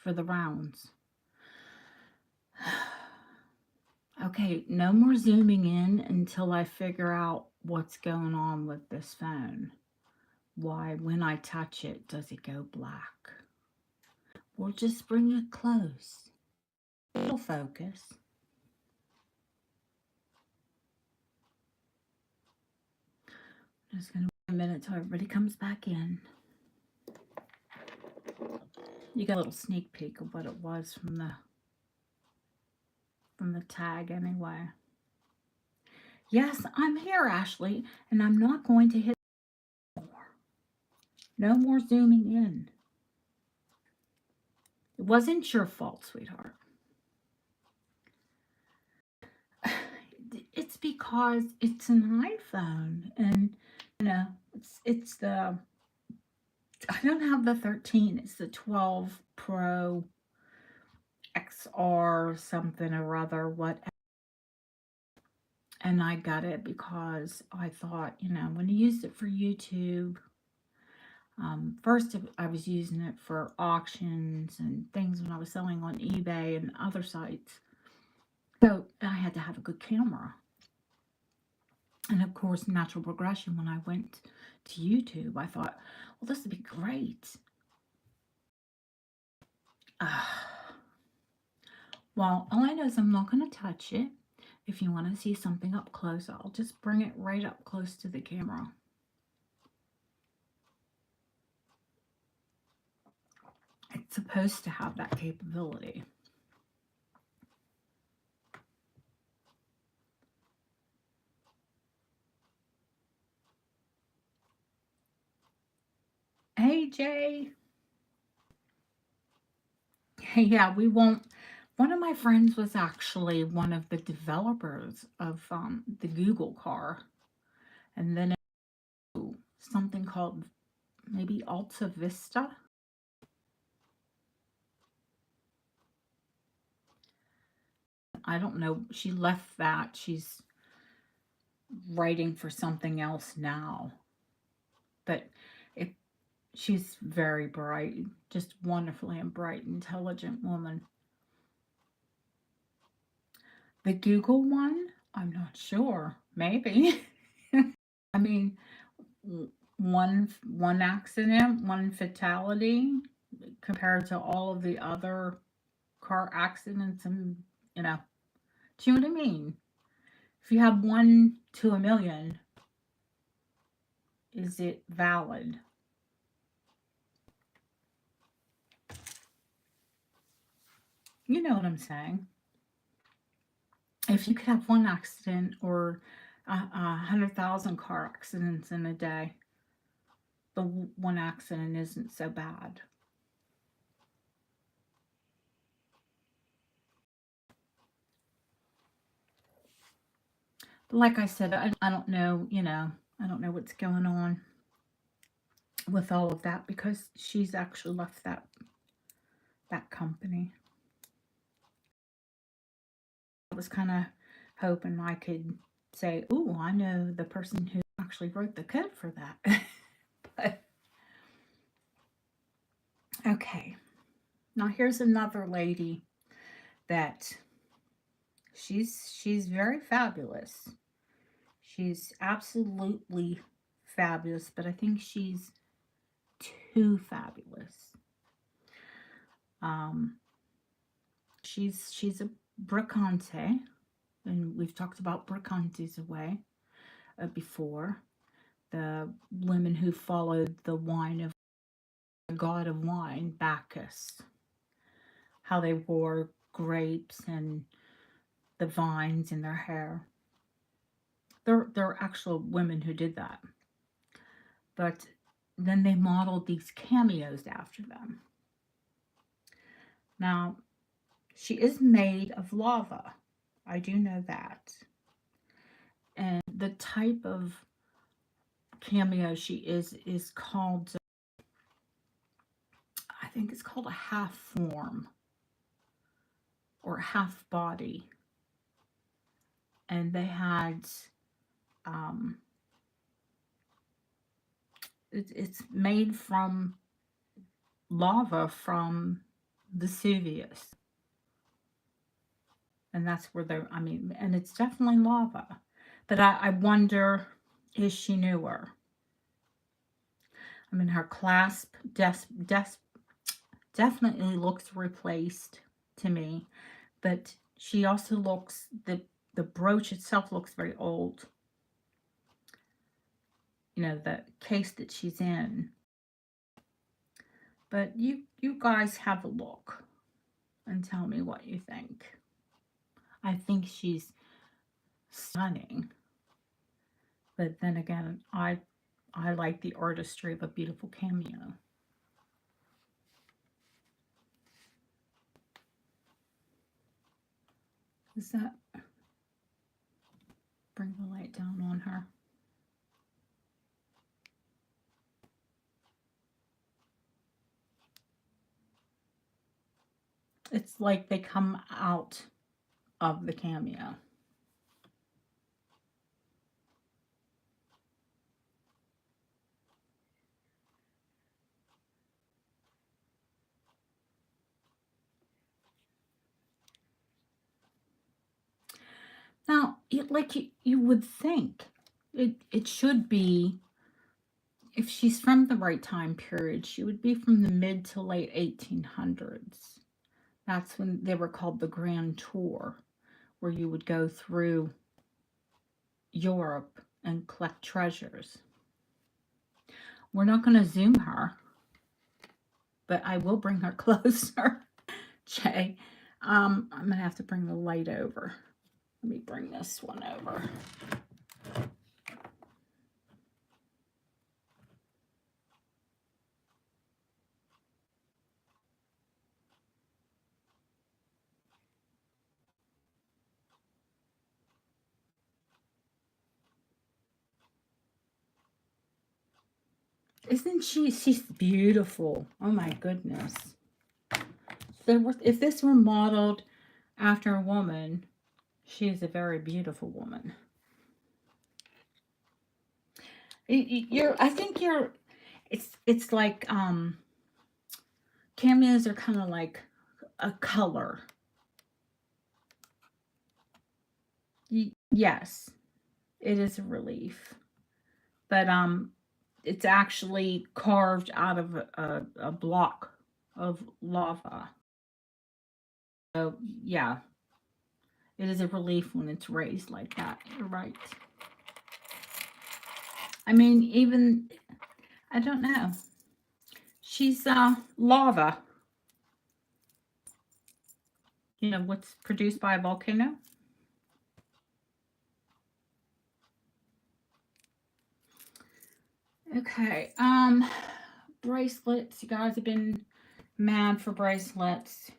for the rounds. Okay, no more zooming in until I figure out what's going on with this phone. Why, when I touch it, does it go black? We'll just bring it close. It'll focus. I'm just going to wait a minute till everybody comes back in. You got a little sneak peek of what it was from the tag anyway. Yes, I'm here, Ashley, and I'm not going to hit more. No more zooming in. It wasn't your fault, sweetheart. It's because it's an iPhone, and you know, it's the, I don't have the 13, it's the 12 Pro XR something or other, what. And I got it because I thought, when I used it for YouTube, first I was using it for auctions and things when I was selling on eBay and other sites. So I had to have a good camera. And of course, natural progression, when I went to YouTube, I thought, well, this would be great. Well, all I know is I'm not going to touch it. If you want to see something up close, I'll just bring it right up close to the camera. It's supposed to have that capability. Hey, Jay. Hey, yeah, we won't. One of my friends was actually one of the developers of the Google car. And then something called maybe Alta Vista. I don't know. She left that. She's writing for something else now. But she's very bright, just wonderfully and bright, intelligent woman. The Google one, I'm not sure. Maybe. I mean, one accident, one fatality compared to all of the other car accidents, and do you know what I mean? If you have 1 to 1,000,000, is it valid? You know what I'm saying? If you could have one accident or 100,000 car accidents in a day, the one accident isn't so bad. But like I said, I don't know, I don't know what's going on with all of that because she's actually left that company. I was kind of hoping I could say, "Ooh, I know the person who actually wrote the code for that." But okay, now here's another lady that she's very fabulous. She's absolutely fabulous, but I think she's too fabulous. She's a Bricante, and we've talked about Bricantes away before. The women who followed the wine of the god of wine, Bacchus. How they wore grapes and the vines in their hair. There are actual women who did that. But then they modeled these cameos after them. Now, she is made of lava. I do know that. And the type of cameo she is called, I think it's called a half form or half body. And they had, it's made from lava from Vesuvius. And that's where they're, I mean, and it's definitely lava. But I wonder, is she newer? I mean, her clasp definitely looks replaced to me. But she also looks, the brooch itself looks very old. You know, the case that she's in. But you guys have a look and tell me what you think. I think she's stunning. But then again, I like the artistry of a beautiful cameo. Does that bring the light down on her? It's like they come out of the cameo. Now, like you would think, it should be, if she's from the right time period, she would be from the mid to late 1800s. That's when they were called the Grand Tour, where you would go through Europe and collect treasures. We're not going to zoom her, but I will bring her closer. Jay, I'm going to have to bring the light over. Let me bring this one over. Isn't she's beautiful. Oh my goodness. If this were modeled after a woman, she is a very beautiful woman. I think you're, it's like, cameos are kind of like a color. Yes, it is a relief. But it's actually carved out of a block of lava. So yeah, it is a relief when it's raised like that. You're right. I mean, even, I don't know. She's lava. You know what's produced by a volcano? Okay. Bracelets. You guys have been mad for bracelets.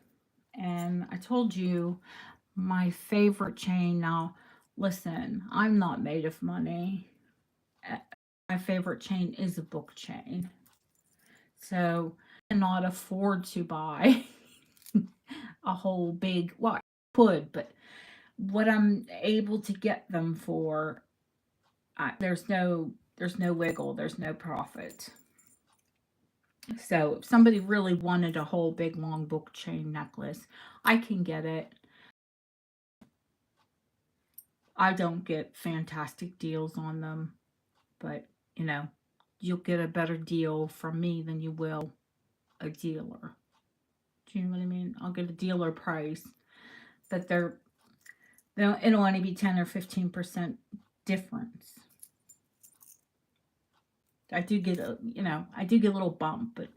And I told you my favorite chain. Now, listen, I'm not made of money. My favorite chain is a book chain. So I cannot afford to buy a whole big, well, I could, but what I'm able to get them for, there's no wiggle, there's no profit. So if somebody really wanted a whole big long book chain necklace, I can get it. I don't get fantastic deals on them, but you know, you'll get a better deal from me than you will a dealer. Do you know what I mean? I'll get a dealer price, but it'll only be 10 or 15% difference. I do get I do get a little bump, but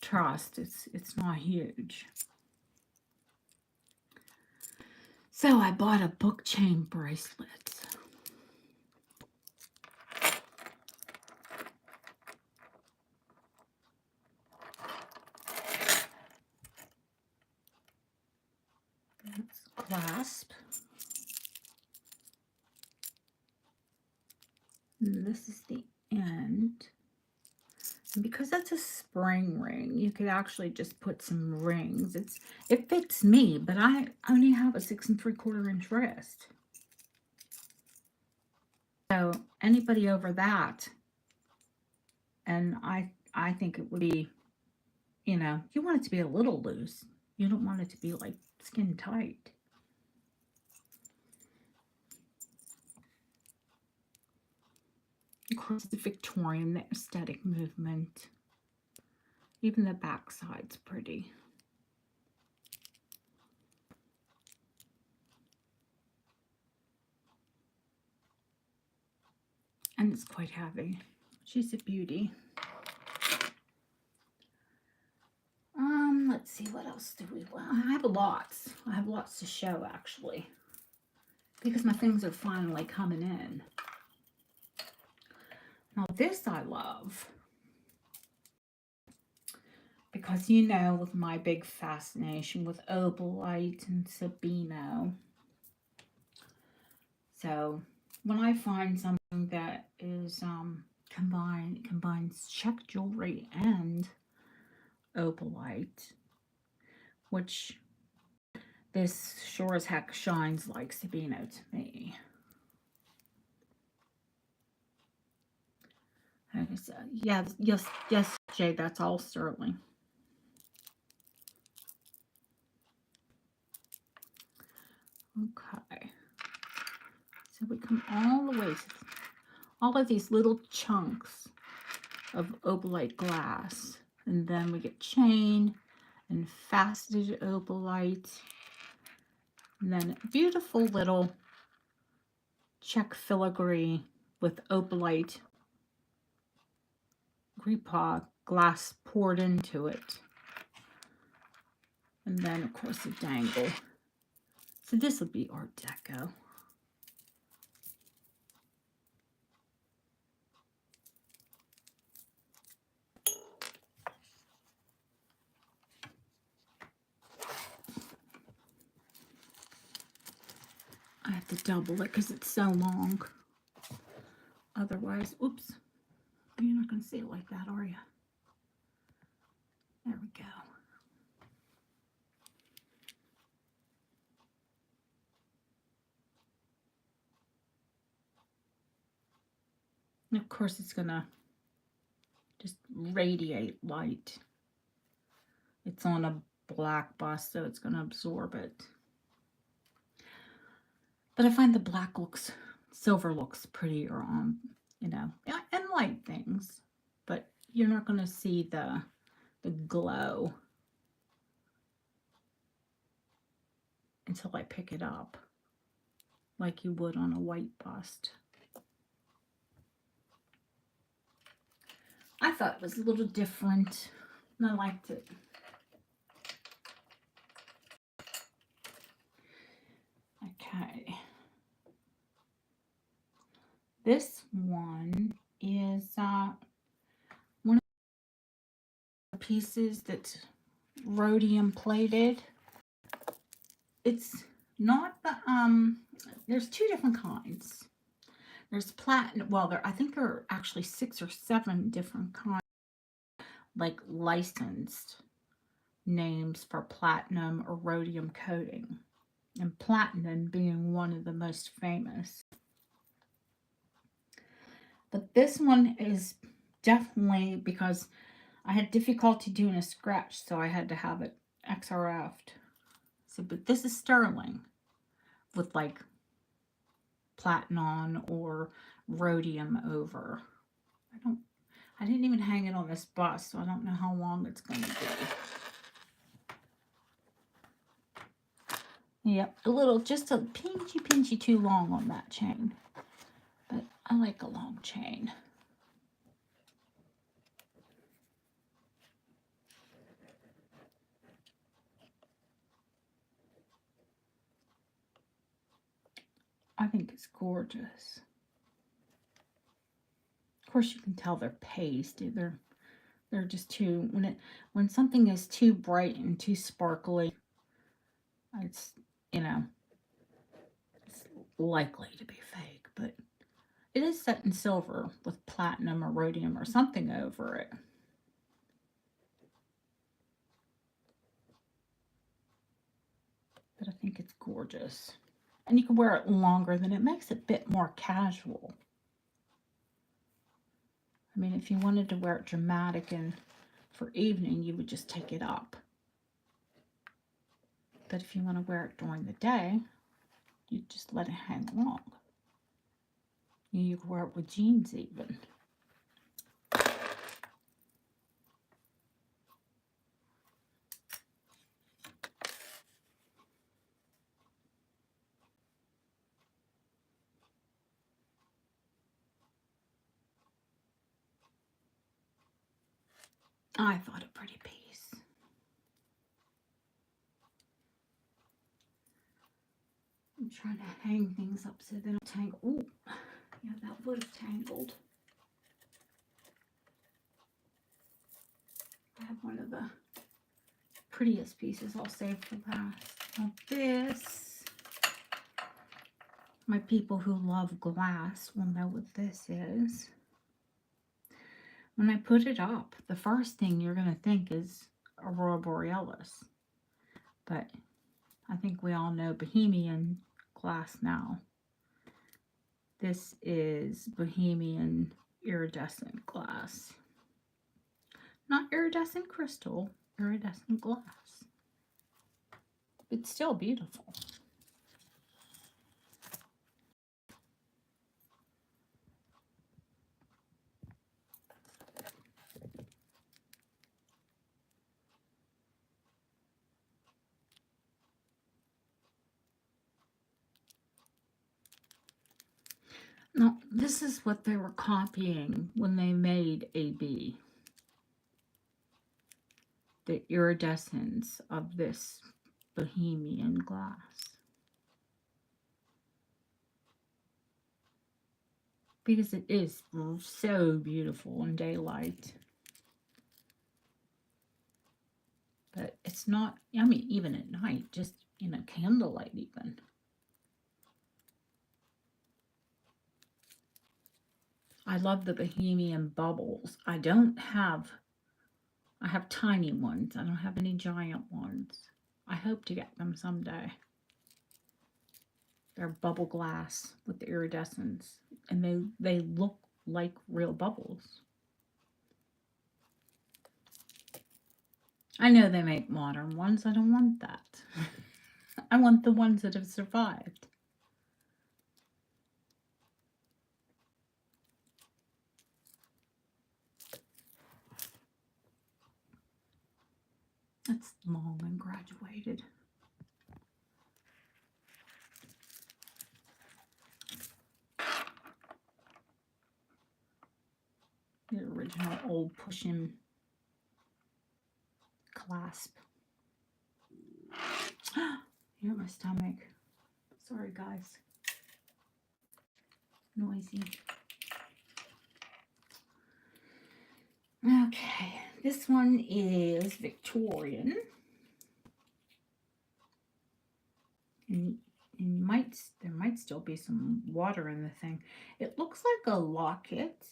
trust, it's not huge. So I bought a book chain bracelet. That's clasp. And this is the end. And because that's a spring ring, you could actually just put some rings. It fits me, but I only have a 6 3/4 inch wrist. So anybody over that, and I think it would be, you want it to be a little loose. You don't want it to be like skin tight. Of course, the Victorian, the aesthetic movement. Even the back side's pretty. And it's quite heavy. She's a beauty. Let's see, what else do we want? I have lots. I have lots to show, actually. Because my things are finally coming in. Now, this I love. Because, you know, with my big fascination with Opalite and Sabino. So, when I find something that is combines check jewelry and Opalite, which this sure as heck shines like Sabino to me. Okay, so yeah, yes, Jade, that's all sterling. Okay, so we come all the way to all of these little chunks of opalite glass, and then we get chain and faceted opalite, and then beautiful little check filigree with opalite gripa glass poured into it, and then of course a dangle. So this will be Art Deco. I have to double it because it's so long. Otherwise, oops, you're not going to see it like that, are you? There we go. And of course, it's going to just radiate light. It's on a black bust, so it's going to absorb it. But I find the black looks, silver looks prettier on, you know, and light things. But you're not going to see the glow until I pick it up, like you would on a white bust. I thought it was a little different, and I liked it. Okay. This one is one of the pieces that's rhodium plated. It's not the, there's two different kinds. There's platinum, well, I think there are actually 6 or 7 different kinds, like licensed names for platinum or rhodium coating. And platinum being one of the most famous. But this one is definitely, because I had difficulty doing a scratch, so I had to have it XRF'd. So, but this is sterling with like platinum or rhodium over. I didn't even hang it on this bust, so I don't know how long it's going to be. Yep, a little, just a pinchy too long on that chain. But I like a long chain. I think it's gorgeous. Of course, you can tell they're pasty. They're just too, when something is too bright and too sparkly, it's, you know, it's likely to be fake. But it is set in silver with platinum or rhodium or something over it. But I think it's gorgeous. And you can wear it longer, then it makes it a bit more casual. I mean, if you wanted to wear it dramatic and for evening, you would just take it up. But if you want to wear it during the day, you just let it hang long. You can wear it with jeans even. I thought a pretty piece. I'm trying to hang things up so they don't tangle. Ooh, yeah, that would have tangled. I have one of the prettiest pieces I'll save for last. Now this, my people who love glass will know what this is. When I put it up, the first thing you're going to think is Aurora Borealis. But I think we all know Bohemian glass now. This is Bohemian iridescent glass. Not iridescent crystal, iridescent glass. It's still beautiful. Now, this is what they were copying when they made AB. The iridescence of this Bohemian glass. Because it is so beautiful in daylight. But it's not, I mean, even at night, just, you know, candlelight even. I love the Bohemian bubbles. I have tiny ones. I don't have any giant ones. I hope to get them someday. They're bubble glass with the iridescence. And they look like real bubbles. I know they make modern ones. I don't want that. I want the ones that have survived. It's long and graduated. The original old push-in clasp. Here, my stomach. Sorry, guys. Noisy. Okay, this one is Victorian. And there might still be some water in the thing. It looks like a locket,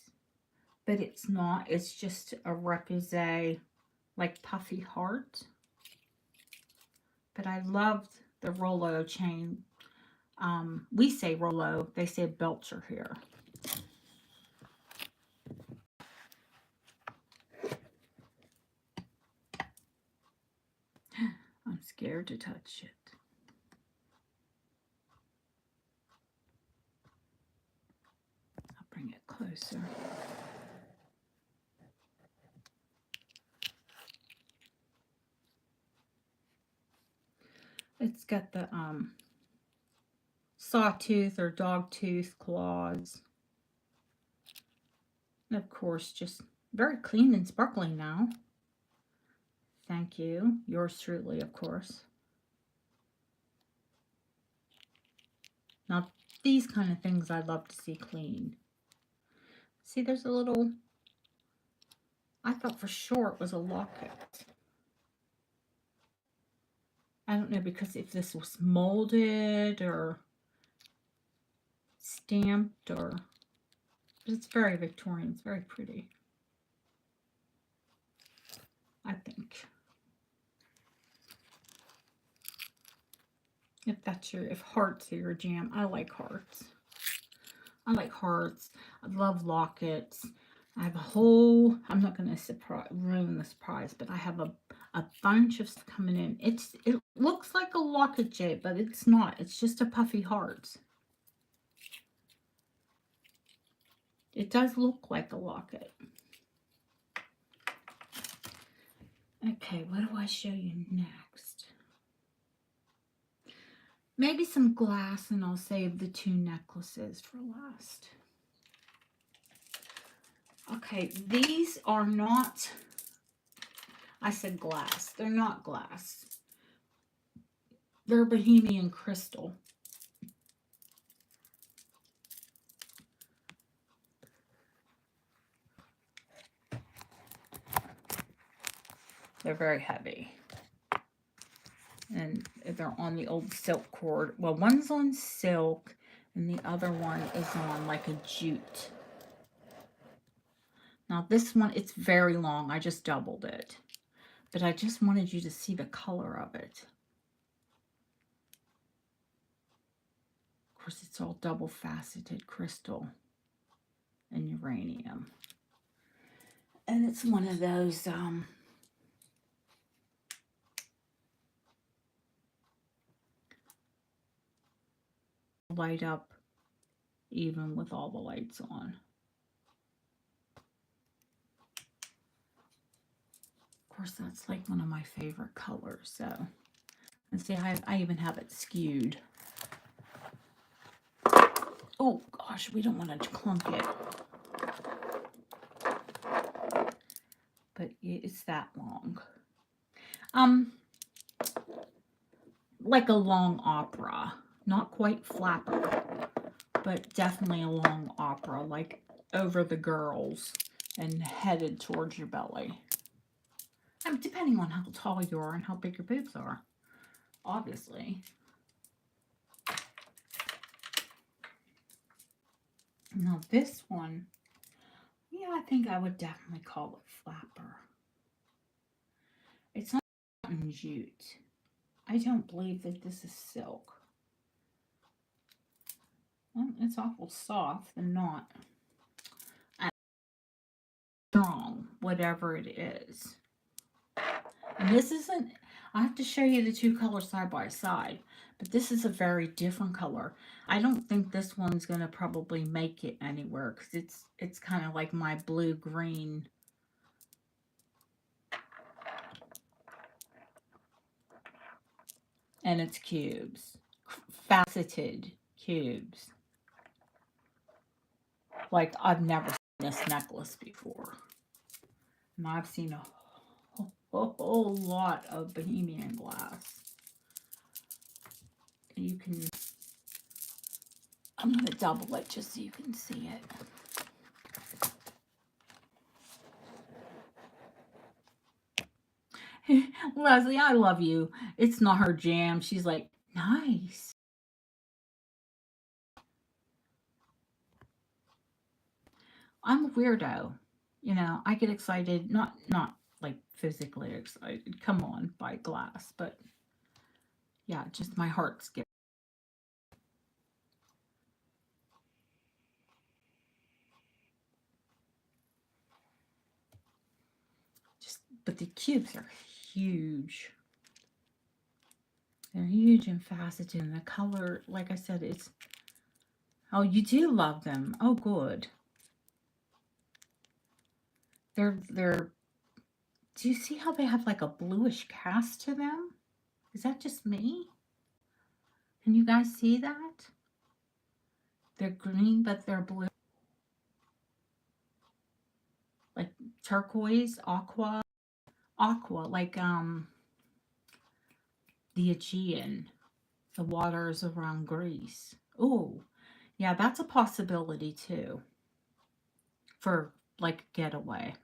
but it's not. It's just a repoussé, like puffy heart. But I loved the Rollo chain. We say Rollo, they say Belcher here. I'm scared to touch it. I'll bring it closer. It's got the sawtooth or dog tooth claws. And of course, just very clean and sparkling now. Thank you. Yours truly, of course. Now, these kind of things I love to see clean. See, there's a little, I thought for sure it was a locket. I don't know, because if this was molded or stamped or, but it's very Victorian. It's very pretty, I think. If hearts are your jam. I like hearts. I like hearts. I love lockets. I have a whole, I'm not going to ruin the surprise, but I have a a bunch of stuff coming in. It looks like a locket jade, but it's not. It's just a puffy heart. It does look like a locket. Okay, what do I show you next? Maybe some glass, and I'll save the 2 necklaces for last. Okay, these are not, I said glass. They're not glass. They're Bohemian crystal. They're very heavy. And they're on the old silk cord. Well, one's on silk, and the other one is on like a jute. Now this one, it's very long. I just doubled it. But I just wanted you to see the color of it. Of course, it's all double faceted crystal and uranium. And it's one of those light up even with all the lights on. Of course, that's like one of my favorite colors. So, and see, I even have it skewed. Oh gosh, we don't want to clunk it. But it's that long. Like a long opera. Not quite flapper, but definitely a long opera, like over the girls and headed towards your belly. Depending on how tall you are and how big your boobs are, obviously. Now this one, yeah, I think I would definitely call it flapper. It's not cotton jute. I don't believe that this is silk. Well, it's awful soft and not strong, whatever it is. And this isn't, I have to show you the 2 colors side by side, but this is a very different color. I don't think this one's going to probably make it anywhere because it's kind of like my blue-green. And it's cubes. Faceted cubes. Like, I've never seen this necklace before. And I've seen a whole lot of Bohemian glass. You can, I'm going to double it just so you can see it. Leslie, I love you. It's not her jam. She's like, nice. I'm a weirdo. You know, I get excited, not like physically excited, come on, by glass, but yeah, just my heart skips. But the cubes are huge. They're huge and faceted, and the color, like I said, it's, oh, you do love them. Oh, good. They're, do you see how they have like a bluish cast to them? Is that just me? Can you guys see that? They're green, but they're blue. Like turquoise, aqua, like the Aegean, the waters around Greece. Oh, yeah, that's a possibility too. For like a getaway.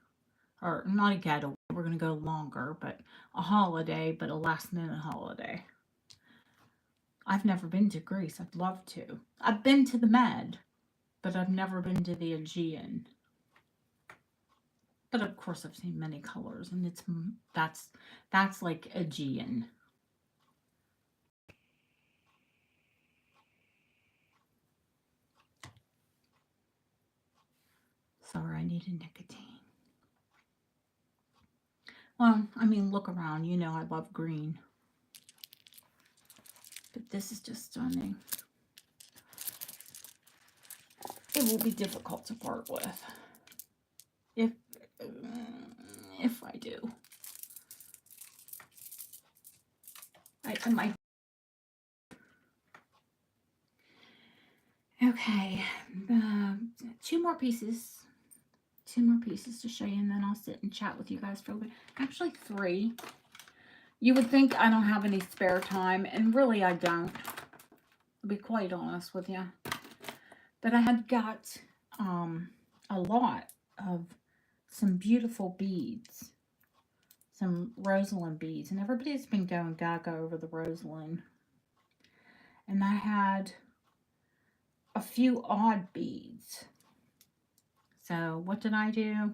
Or not a getaway, we're going to go longer, but a holiday, but a last minute holiday. I've never been to Greece. I'd love to. I've been to the Med, but I've never been to the Aegean. But of course, I've seen many colors, and that's like Aegean. Sorry, I need a nicotine. Well, I mean, look around. You know I love green. But this is just stunning. It will be difficult to part with. If I do. I might. Okay. Two more pieces. Two more pieces to show you, and then I'll sit and chat with you guys for a little bit. Actually, three. You would think I don't have any spare time, and really I don't. I'll be quite honest with you. But I had got a lot of some beautiful beads. Some Rosalind beads. And everybody's been going gaga over the Rosalind. And I had a few odd beads. So what did I do?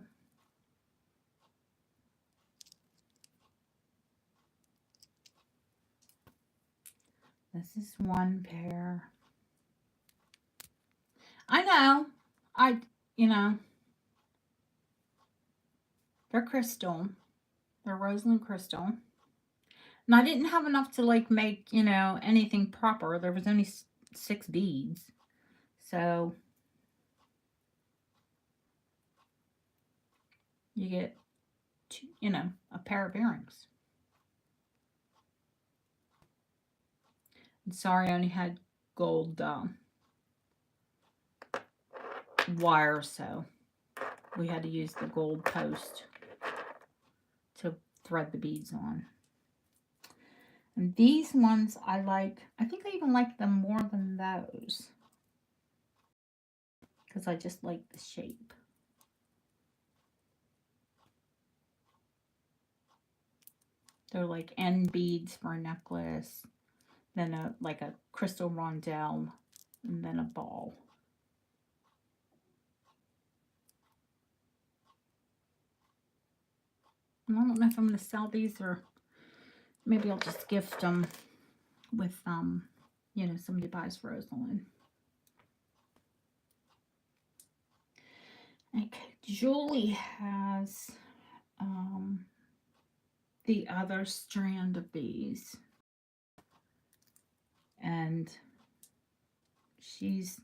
This is one pair. I know. They're crystal. They're Rosalind crystal. And I didn't have enough to like make, anything proper. There was only 6 beads. So you get, a pair of earrings. And sorry, I only had gold wire, so we had to use the gold post to thread the beads on. And these ones I like. I think I even like them more than those because I just like the shape. They're like end beads for a necklace, then like a crystal rondelle, and then a ball. And I don't know if I'm going to sell these or maybe I'll just gift them with, somebody buys Rosalind. Okay, Julie has the other strand of these. And she's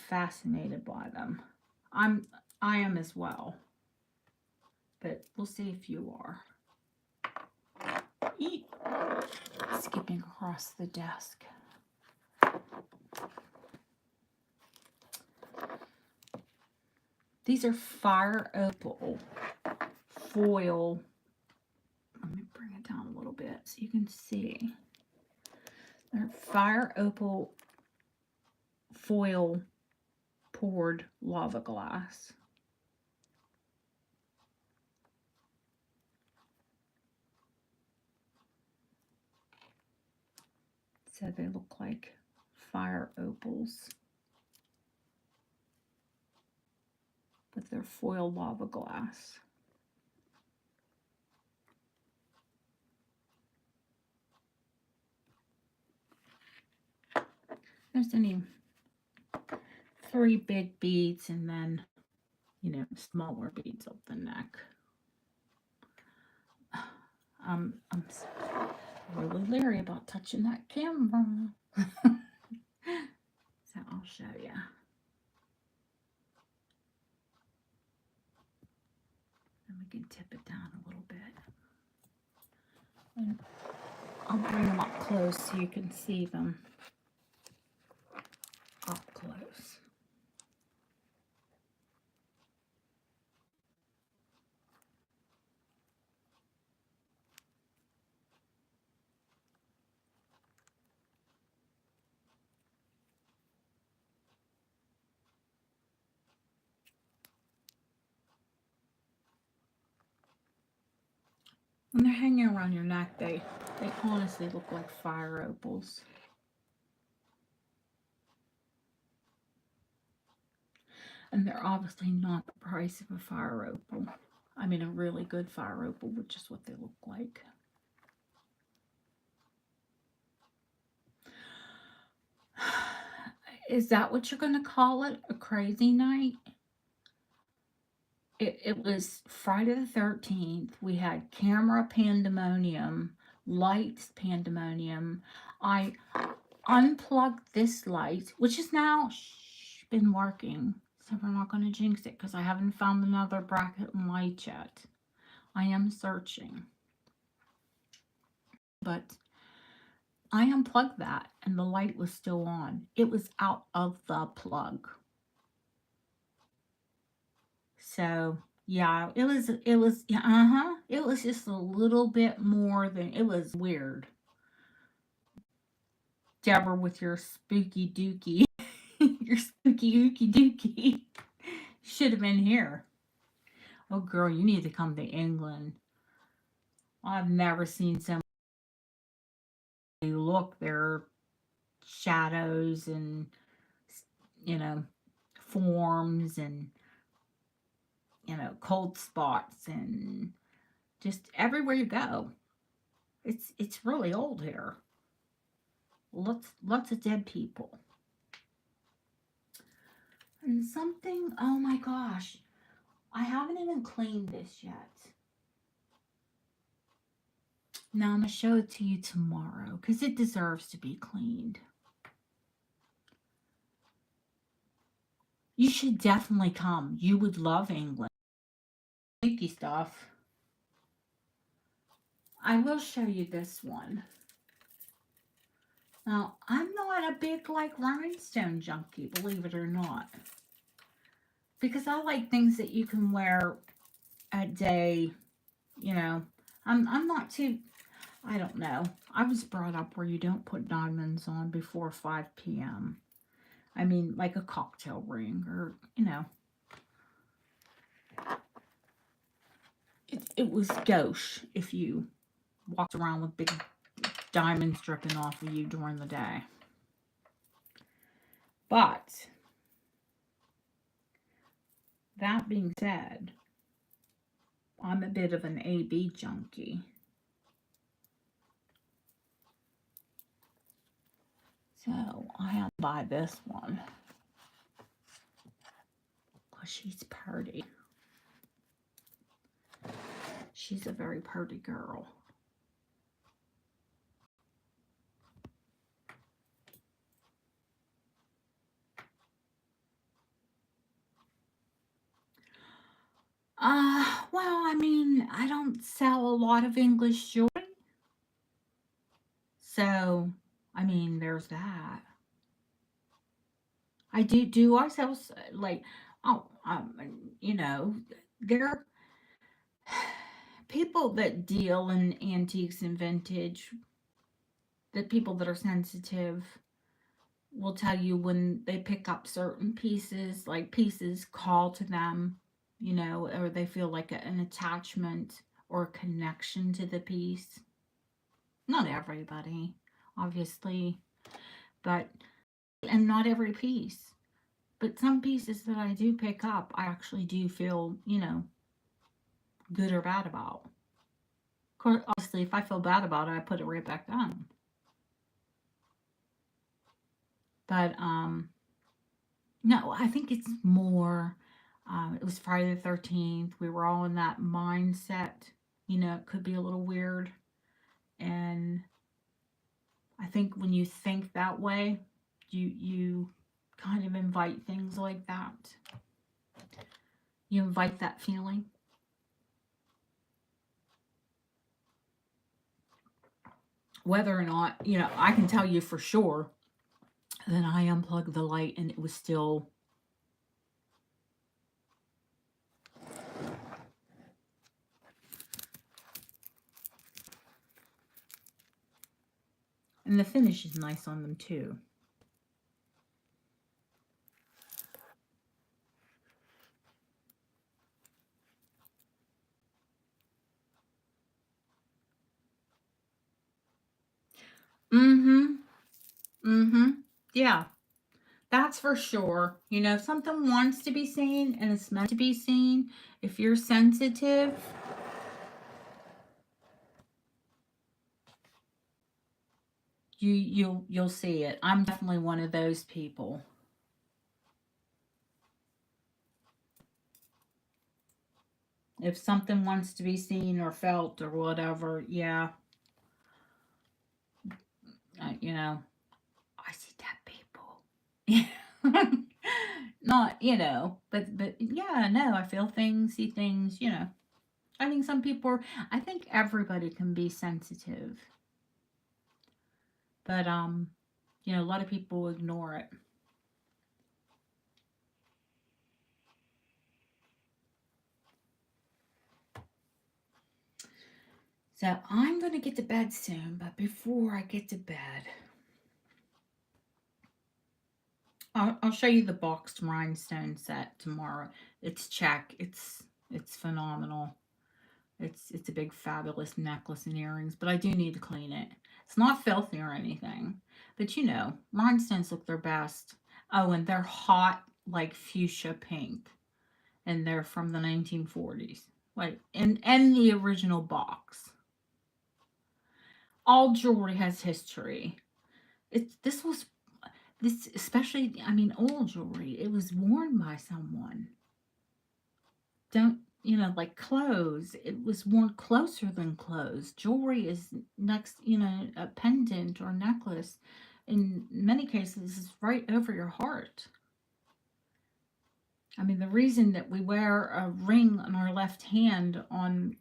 fascinated by them. I am as well. But we'll see if you are. Eat. Skipping across the desk. These are Fire Opal foil. Let me bring it down a little bit so you can see. They're Fire Opal foil poured lava glass. So they look like fire opals, but they're foil lava glass. There's only 3 big beads and then, smaller beads up the neck. I'm really leery about touching that camera. So I'll show you. And we can tip it down a little bit. And I'll bring them up close so you can see them up close. When they're hanging around your neck, they honestly look like fire opals. And they're obviously not the price of a fire opal. I mean, a really good fire opal, which is what they look like. Is that what you're going to call it? A crazy night? it was Friday the 13th. We had camera pandemonium, lights pandemonium. I unplugged this light, which is now been working. So we're not going to jinx it because I haven't found another bracket and light yet. I am searching. But I unplugged that and the light was still on. It was out of the plug. So yeah, it was yeah, it was just a little bit more than, it was weird. Deborah with your spooky dookie. Your spooky ookie dookie. Should have been here. Oh girl, you need to come to England. I've never seen somebody look their shadows and, you know, forms and, you know, cold spots and just everywhere you go. It's really old here. Lots of dead people. And something, oh my gosh, I haven't even cleaned this yet. Now I'm going to show it to you tomorrow because it deserves to be cleaned. You should definitely come. You would love England. Sneaky stuff. I will show you this one. Now, I'm not a big, like, rhinestone junkie, believe it or not. Because I like things that you can wear a day, you know. I'm not too, I don't know. I was brought up where you don't put diamonds on before 5 p.m. I mean, like a cocktail ring or, you know. It was gauche if you walked around with big diamonds dripping off of you during the day. But that being said, I'm a bit of an AB junkie. So I had to buy this one because she's pretty. She's a very pretty girl. Well, I mean, I don't sell a lot of English jewelry. So, I mean, there's that. I sell, like, oh, you know, there are people that deal in antiques and vintage, the people that are sensitive will tell you when they pick up certain pieces, like pieces call to them, you know, or they feel like an attachment or a connection to the piece. Not everybody, obviously, but, and not every piece. But some pieces that I do pick up, I actually do feel, you know, good or bad about. Of course, obviously, if I feel bad about it, I put it right back down. But, no, I think it's more, it was Friday the 13th. We were all in that mindset. You know, it could be a little weird. And I think when you think that way, you kind of invite things like that. You invite that feeling. Whether or not, you know, I can tell you for sure that I unplugged the light and it was still and the finish is nice on them too. Yeah, that's for sure. You know, if something wants to be seen and it's meant to be seen, if you're sensitive, you'll see it. I'm definitely one of those people. If something wants to be seen or felt or whatever, yeah, you know, I see dead people. Not, but yeah, no, I feel things, see things, I think some people I think everybody can be sensitive, but a lot of people ignore it. So I'm going to get to bed soon, but before I get to bed, I'll show you the boxed rhinestone set tomorrow. It's check. It's phenomenal. It's a big fabulous necklace and earrings, but I do need to clean it. It's not filthy or anything, but rhinestones look their best. Oh, and they're hot like fuchsia pink, and they're from the 1940s, like in the original box. All jewelry has history. It's this especially, I mean, old jewelry. It was worn by someone. Don't like clothes, it was worn closer than clothes. Jewelry is next, a pendant or necklace in many cases is right over your heart. I mean, the reason that we wear a ring on our left hand on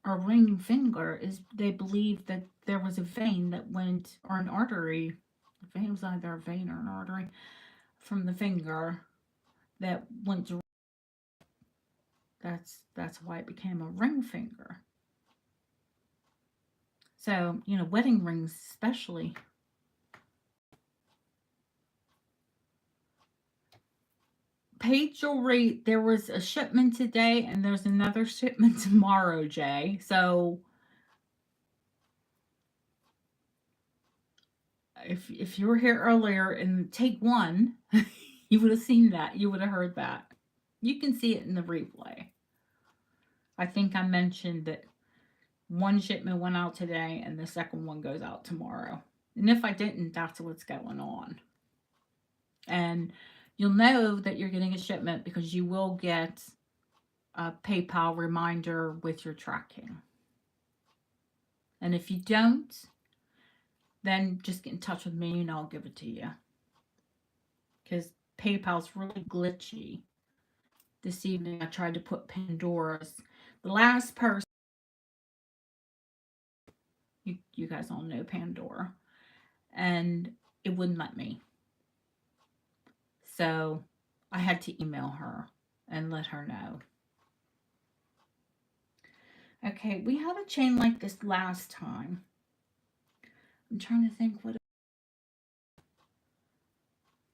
our ring finger is they believe that there was a vein that went, or an artery. The vein was either a vein or an artery from the finger that went to. That's why it became a ring finger. So, wedding rings especially. Paid jewelry, there was a shipment today and there's another shipment tomorrow, Jay. So if you were here earlier in take one, you would have seen that. You would have heard that. You can see it in the replay. I think I mentioned that one shipment went out today and the second one goes out tomorrow. And if I didn't, that's what's going on. And you'll know that you're getting a shipment because you will get a PayPal reminder with your tracking. And if you don't, then just get in touch with me and I'll give it to you. Because PayPal's really glitchy. This evening I tried to put Pandora's. The last person, you guys all know Pandora, and it wouldn't let me. So I had to email her and let her know. Okay, we had a chain like this last time. I'm trying to think what.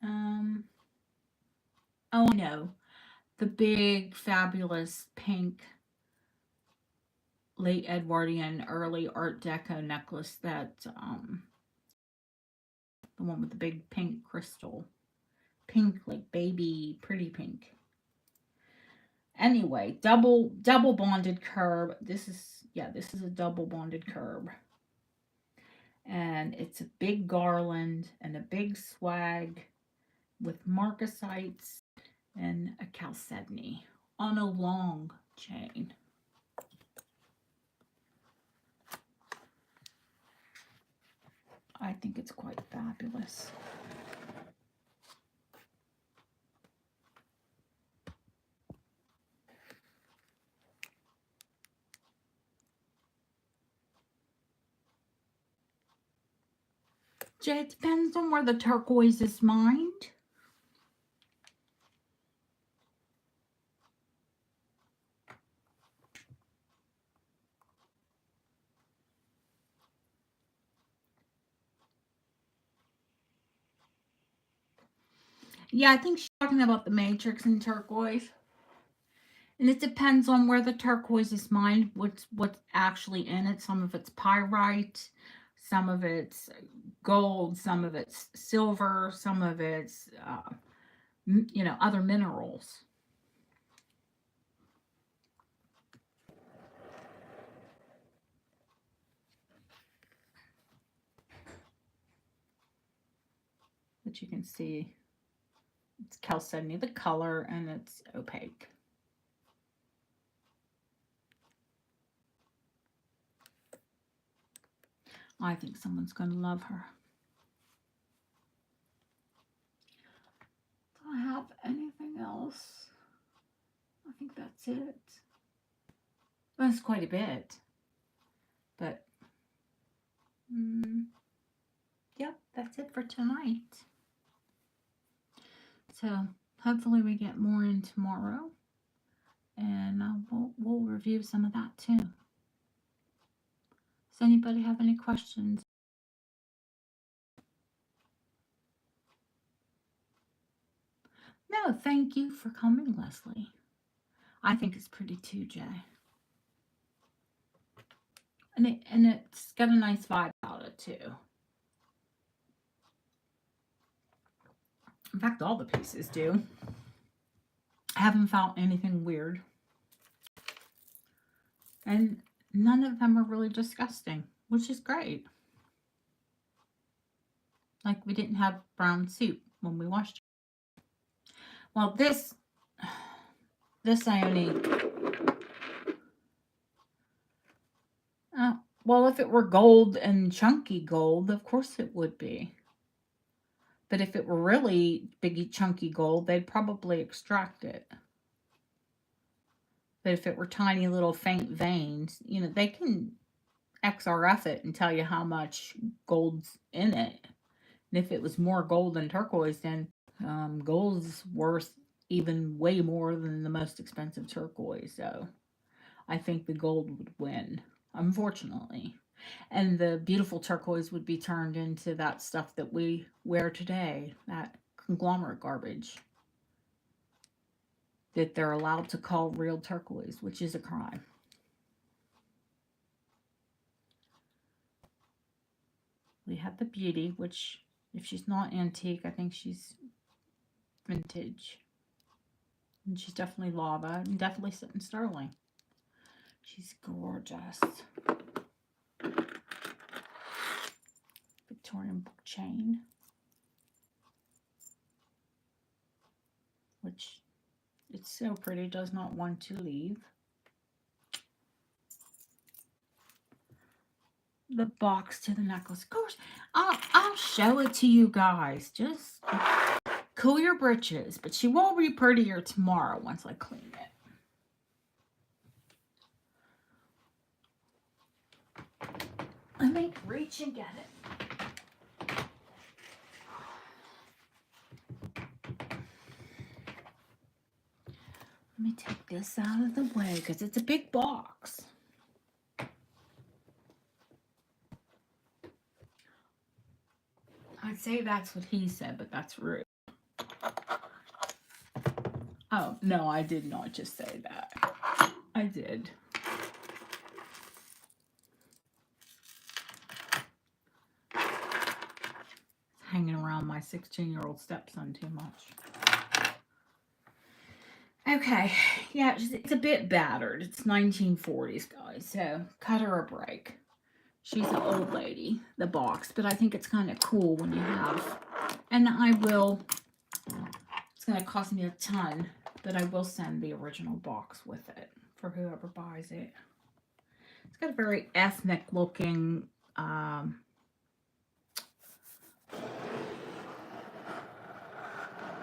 Oh, I know. The big, fabulous pink late Edwardian, early Art Deco necklace that, the one with the big pink crystal. Pink, like baby, pretty pink. Anyway, double bonded curb. This is a double bonded curb. And it's a big garland and a big swag with marcasites and a chalcedony on a long chain. I think it's quite fabulous. Jay, it depends on where the turquoise is mined. Yeah, I think she's talking about the matrix and turquoise. And it depends on where the turquoise is mined, what's actually in it. Some of it's pyrite, some of it's gold, some of it's silver, some of it's, other minerals. But you can see it's chalcedony, the color, and it's opaque. I think someone's going to love her. Do I have anything else? I think that's it. Well, it's quite a bit. But, yeah, that's it for tonight. So, hopefully we get more in tomorrow. And we'll review some of that too. Does anybody have any questions? No, thank you for coming, Leslie. I think it's pretty too, Jay. And it's got a nice vibe about it too. In fact, all the pieces do. I haven't found anything weird. And none of them are really disgusting, which is great. Like we didn't have brown soup when we washed it. Well, this I only... well, if it were gold and chunky gold, of course it would be. But if it were really big, chunky gold, they'd probably extract it. But if it were tiny little faint veins, they can XRF it and tell you how much gold's in it. And if it was more gold than turquoise, then gold's worth even way more than the most expensive turquoise. So I think the gold would win, unfortunately. And the beautiful turquoise would be turned into that stuff that we wear today, that conglomerate garbage that they're allowed to call real turquoise, which is a crime. We have the beauty, which if she's not antique, I think she's vintage. And she's definitely lava and definitely sitting sterling. She's gorgeous. Victorian book chain, which it's so pretty, does not want to leave. The box to the necklace. Of course, I'll show it to you guys. Just cool your britches. But she will be prettier tomorrow once I clean it. Let me reach and get it. Let me take this out of the way because it's a big box. I'd say that's what he said, but that's rude. Oh, no, I did not just say that. I did. Hanging around my 16-year-old stepson too much. Okay, yeah, it's a bit battered. It's 1940s, guys, so cut her a break. She's an old lady, the box, but I think it's kind of cool when you have, and it's going to cost me a ton, but I will send the original box with it for whoever buys it. It's got a very ethnic looking,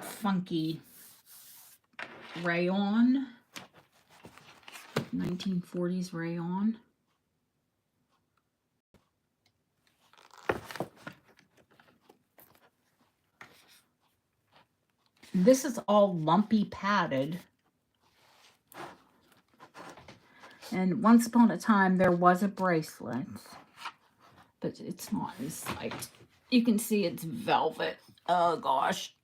funky rayon, 1940s rayon. This is all lumpy padded. And once upon a time there was a bracelet, but it's not. It's like, you can see it's velvet. Oh gosh.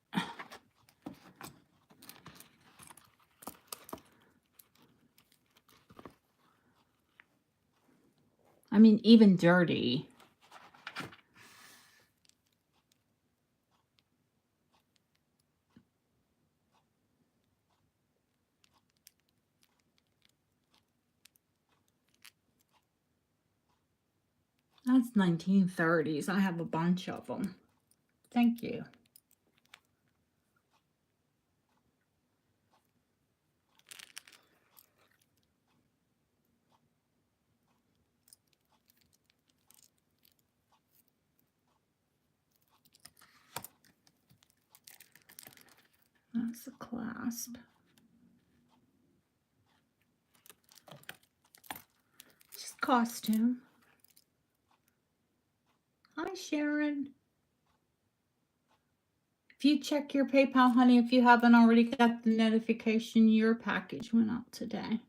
I mean, even dirty. That's 1930s. I have a bunch of them. Thank you. That's the clasp. Just costume. Hi, Sharon. If you check your PayPal, honey, if you haven't already got the notification, your package went out today.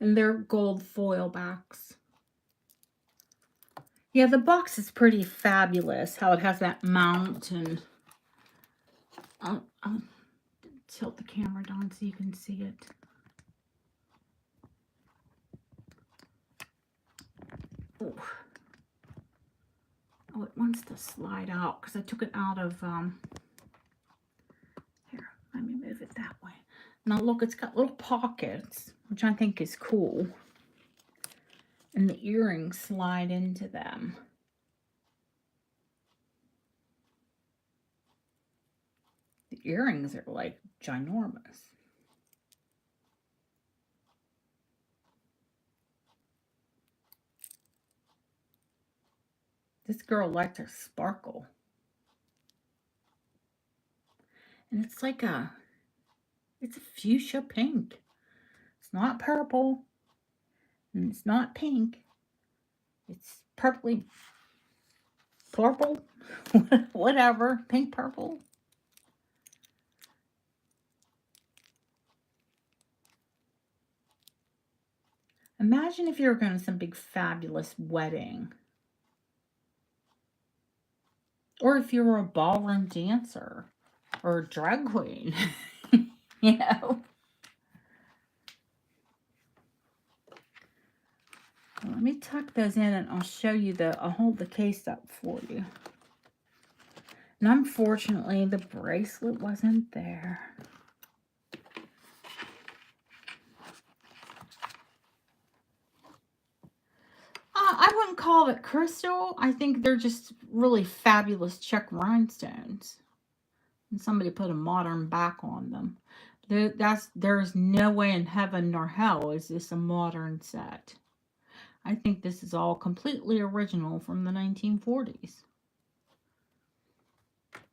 And they're gold foil backs. Yeah, the box is pretty fabulous. How it has that mount, and I'll tilt the camera down so you can see it. Oh, it wants to slide out because I took it out of, here, let me move it that way. Now look, it's got little pockets, which I think is cool. And the earrings slide into them. The earrings are like ginormous. This girl liked her sparkle. And it's like it's a fuchsia pink. It's not purple. And it's not pink. It's purpley, purple, whatever, pink, purple. Imagine if you were going to some big fabulous wedding. Or if you were a ballroom dancer or a drag queen, you know. Well, let me tuck those in and I'll show you I'll hold the case up for you. And unfortunately, the bracelet wasn't there. I wouldn't call it crystal. I think they're just really fabulous check rhinestones. And somebody put a modern back on them. There's no way in heaven nor hell is this a modern set. I think this is all completely original from the 1940s.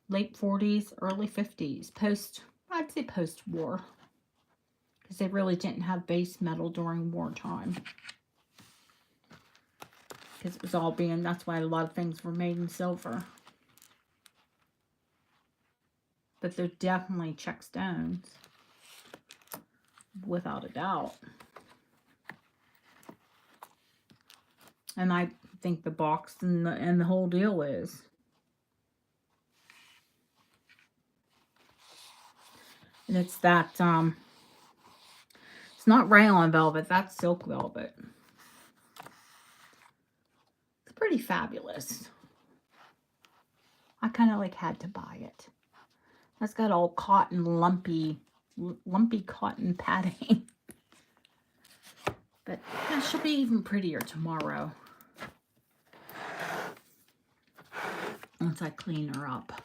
Late 40s, early 50s. I'd say post-war. Because they really didn't have base metal during wartime. Because it was all that's why a lot of things were made in silver. But they're definitely check stones. Without a doubt. And I think the box and the whole deal is. And it's that, it's not rayon velvet, that's silk velvet. It's pretty fabulous. I kind of like had to buy it. That's got all cotton, lumpy cotton padding. But yeah, she'll be even prettier tomorrow. Once I clean her up.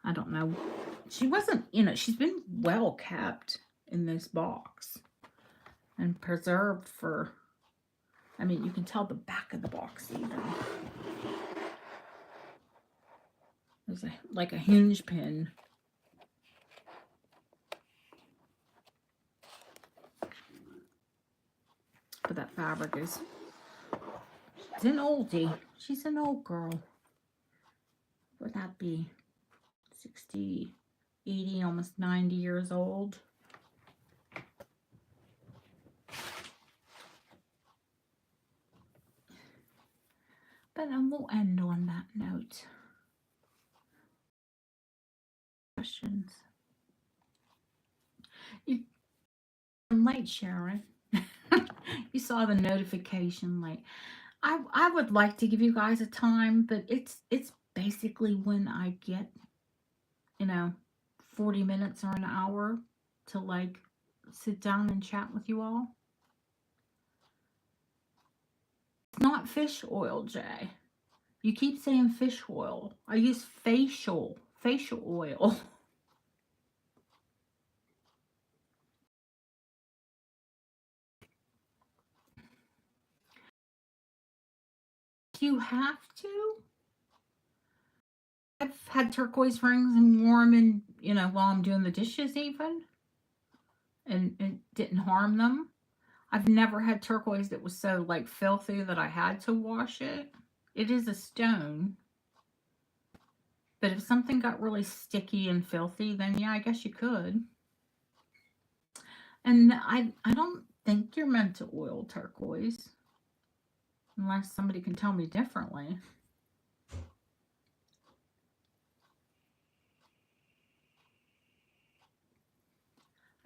I don't know. She wasn't, she's been well kept in this box. And preserved for, I mean, you can tell the back of the box even. There's like a hinge pin. But that fabric is, it's an oldie. She's an old girl. Would that be 60, 80, almost 90 years old? But we'll end on that note. Questions? I'm late, Sharon. You saw the notification late. I would like to give you guys a time, but it's basically when I get, 40 minutes or an hour to like sit down and chat with you all. It's not fish oil, Jay. You keep saying fish oil. I use facial oil. Do you have to? I've had turquoise rings and wore them in, while I'm doing the dishes even, and it didn't harm them. I've never had turquoise that was so like filthy that I had to wash it. It is a stone. But if something got really sticky and filthy, then yeah, I guess you could. And I don't think you're meant to oil turquoise unless somebody can tell me differently.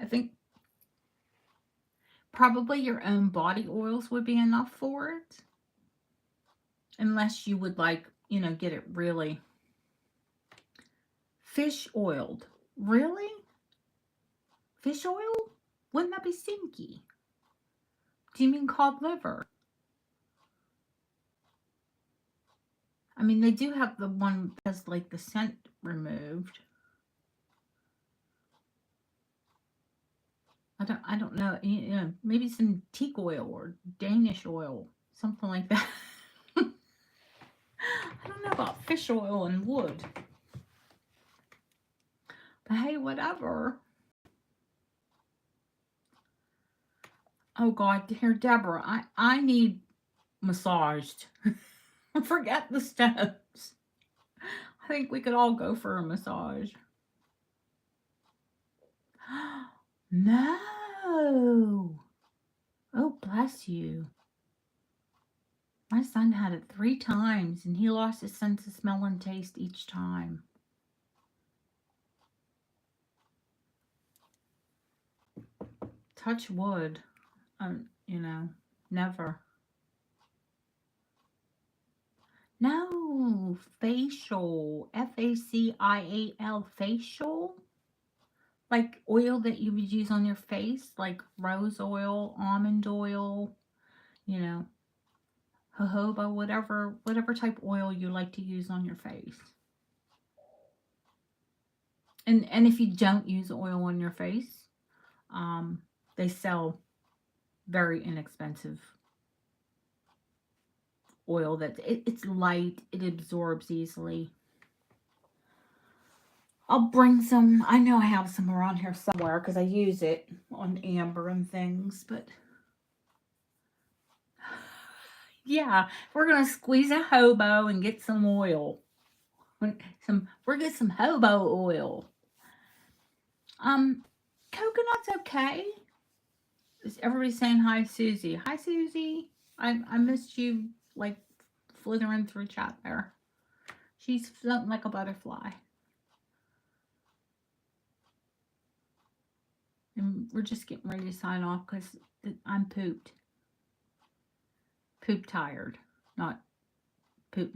I think probably your own body oils would be enough for it. Unless you would like, get it really fish oiled. Really? Fish oil? Wouldn't that be stinky? Do you mean cod liver? I mean, they do have the one that has like the scent removed. I don't know. Maybe some teak oil or Danish oil, something like that. I don't know about fish oil and wood. But hey, whatever. Oh God, here, Deborah, I need massaged. Forget the steps. I think we could all go for a massage. No. Oh, bless you. My son had it 3 times, and he lost his sense of smell and taste each time. Touch wood. Never. No, facial. Facial. Facial. Like oil that you would use on your face, like rose oil, almond oil, jojoba, whatever type oil you like to use on your face. And if you don't use oil on your face, they sell very inexpensive oil that it's light, it absorbs easily. I'll bring some. I know I have some around here somewhere because I use it on Amber and things, but yeah, we're gonna squeeze a hobo and get some oil. We're get some hobo oil. Coconut's okay. Is everybody saying hi, Susie? Hi, Susie. I missed you like slithering through chat there. She's floating like a butterfly. And we're just getting ready to sign off because I'm pooped. Poop tired. Not poop,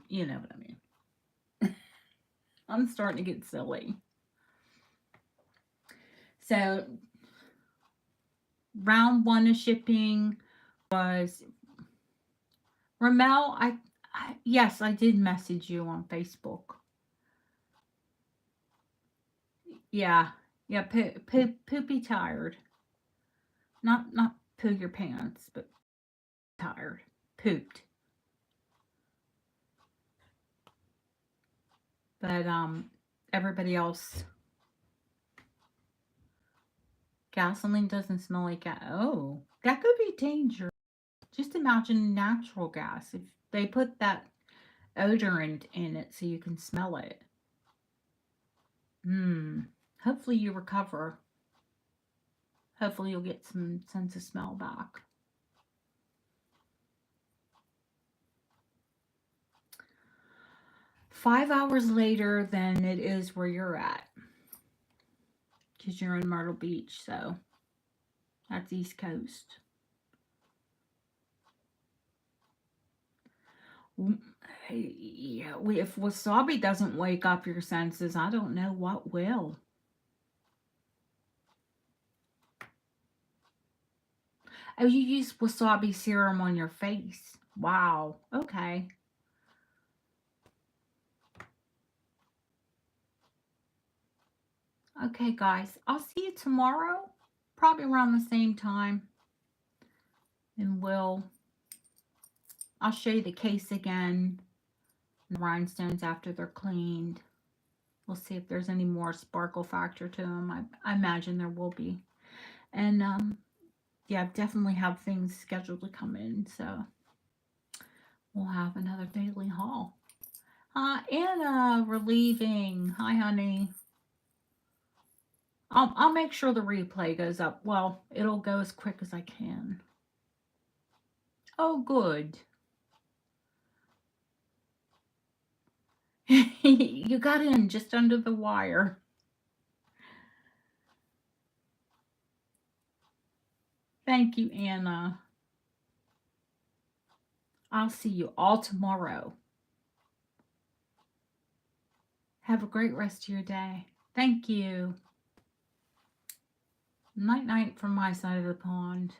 you know what I mean. I'm starting to get silly. So, round 1 of shipping was Ramel. Yes, I did message you on Facebook. Yeah, poopy tired. Not poo your pants, but tired, pooped. But everybody else, gasoline doesn't smell like gas. Oh, that could be dangerous. Just imagine natural gas if they put that odorant in it so you can smell it. Hopefully you recover. Hopefully you'll get some sense of smell back. Five hours later than it is where you're at. Because you're in Myrtle Beach, so that's East Coast. Yeah, if wasabi doesn't wake up your senses, I don't know what will. Oh, you use wasabi serum on your face. Wow. Okay. Okay, guys. I'll see you tomorrow. Probably around the same time. And I'll show you the case again. rhinestones after they're cleaned. We'll see if there's any more sparkle factor to them. I imagine there will be. And yeah, definitely have things scheduled to come in. So we'll have another daily haul. Anna, relieving. Hi, honey. I'll make sure the replay goes up. Well, it'll go as quick as I can. Oh, good. You got in just under the wire. Thank you, Anna. I'll see you all tomorrow. Have a great rest of your day. Thank you. Night night from my side of the pond.